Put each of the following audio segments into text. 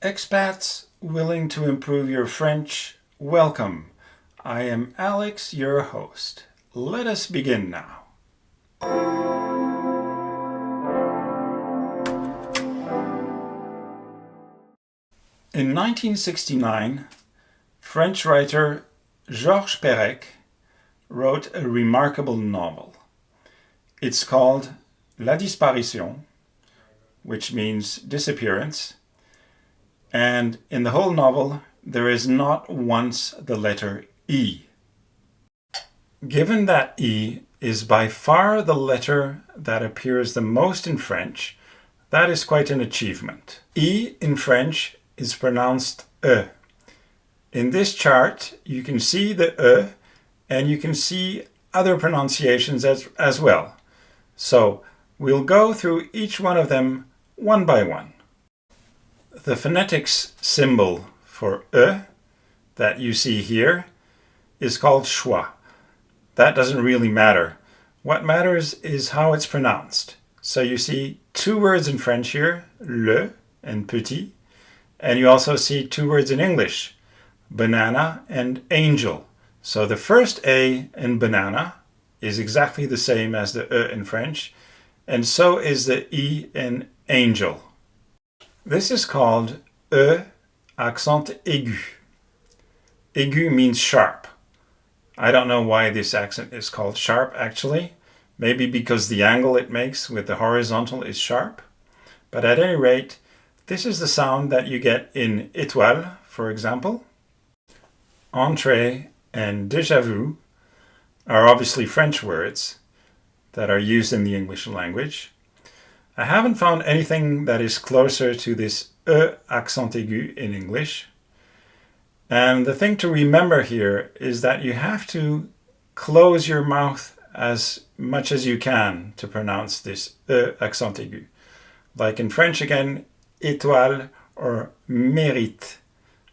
Expats willing to improve your French, welcome. I am Alex, your host. Let us begin now. In 1969, French writer Georges Perec wrote a remarkable novel. It's called La Disparition, which means disappearance. And in the whole novel, there is not once the letter E. Given that E is by far the letter that appears the most in French, that is quite an achievement. E in French is pronounced E. In this chart, you can see the E, and you can see other pronunciations as well. So we'll go through each one of them one by one. The phonetics symbol for E that you see here is called schwa. That doesn't really matter. What matters is how it's pronounced. So you see two words in French here, le and petit, and you also see two words in English, banana and angel. So the first A in banana is exactly the same as the E in French, and so is the E in angel. This is called E accent aigu. Aigu means sharp. I don't know why this accent is called sharp actually. Maybe because the angle it makes with the horizontal is sharp. But at any rate, this is the sound that you get in étoile, for example. Entrée and déjà vu are obviously French words that are used in the English language. I haven't found anything that is closer to this E accent aigu in English. And the thing to remember here is that you have to close your mouth as much as you can to pronounce this E accent aigu. Like in French again, étoile or mérite.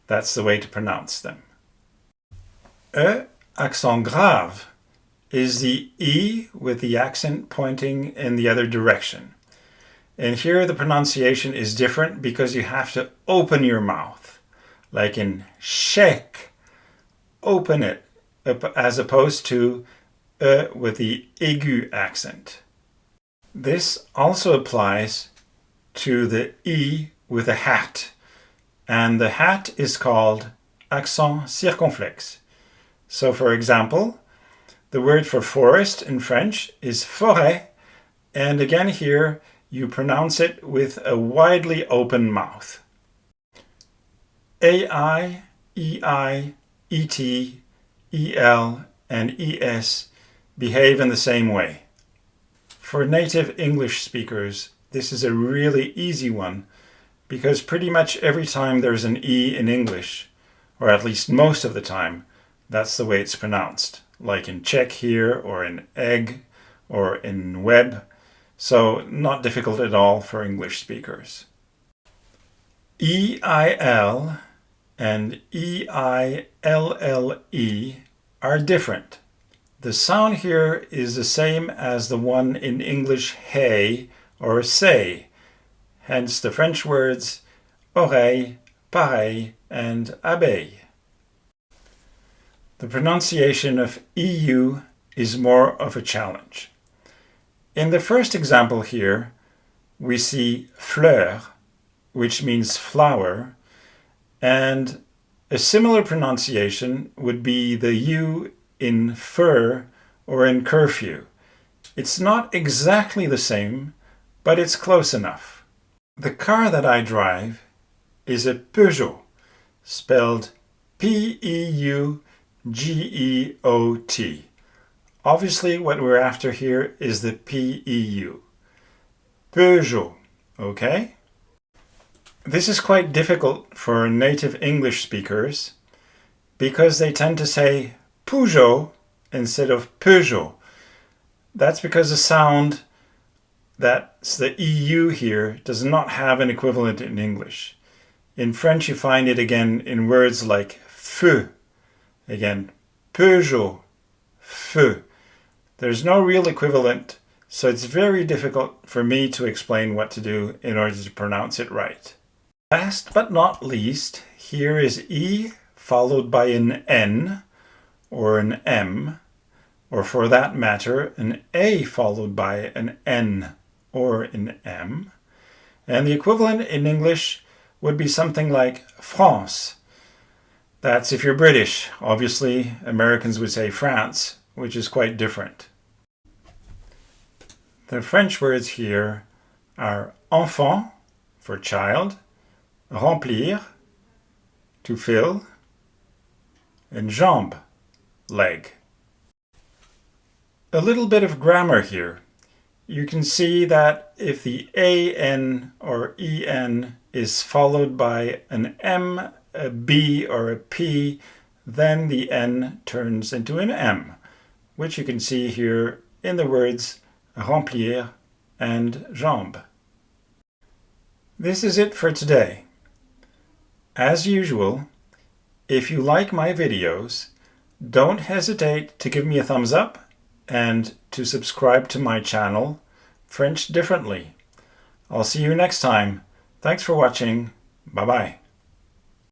That's the way to pronounce them. E accent grave is the E with the accent pointing in the other direction. And here the pronunciation is different because you have to open your mouth. Like in chèque, open it, as opposed to with the aigu accent. This also applies to the E with a hat. And the hat is called accent circonflexe. So for example, the word for forest in French is forêt. And again here, you pronounce it with a widely open mouth. AI, EI, ET, EL, and ES behave in the same way. For native English speakers, this is a really easy one because pretty much every time there's an E in English, or at least most of the time, that's the way it's pronounced, like in check here, or in egg, or in web. So not difficult at all for English speakers. EIL and EILLE are different. The sound here is the same as the one in English hey or say, hence the French words oreille, pareil, and abeille. The pronunciation of EU is more of a challenge. In the first example here, we see fleur, which means flower, and a similar pronunciation would be the U in fur or in curfew. It's not exactly the same, but it's close enough. The car that I drive is a Peugeot, spelled P-E-U-G-E-O-T. Obviously, what we're after here is the P-E-U. Peugeot, okay? This is quite difficult for native English speakers because they tend to say Peugeot instead of Peugeot. That's because the sound, that's the EU here, does not have an equivalent in English. In French, you find it again in words like feu. Again, Peugeot, feu. There's no real equivalent, so it's very difficult for me to explain what to do in order to pronounce it right. Last but not least, here is E followed by an N or an M, or for that matter, an A followed by an N or an M. And the equivalent in English would be something like France. That's if you're British. Obviously, Americans would say France, which is quite different. The French words here are enfant, for child, remplir, to fill, and jambe, leg. A little bit of grammar here. You can see that if the AN or EN is followed by an M, a B, or a P, then the N turns into an M, which you can see here in the words remplir and jambe. This is it for today. As usual, if you like my videos, don't hesitate to give me a thumbs up and to subscribe to my channel, French Differently. I'll see you next time. Thanks for watching. Bye-bye.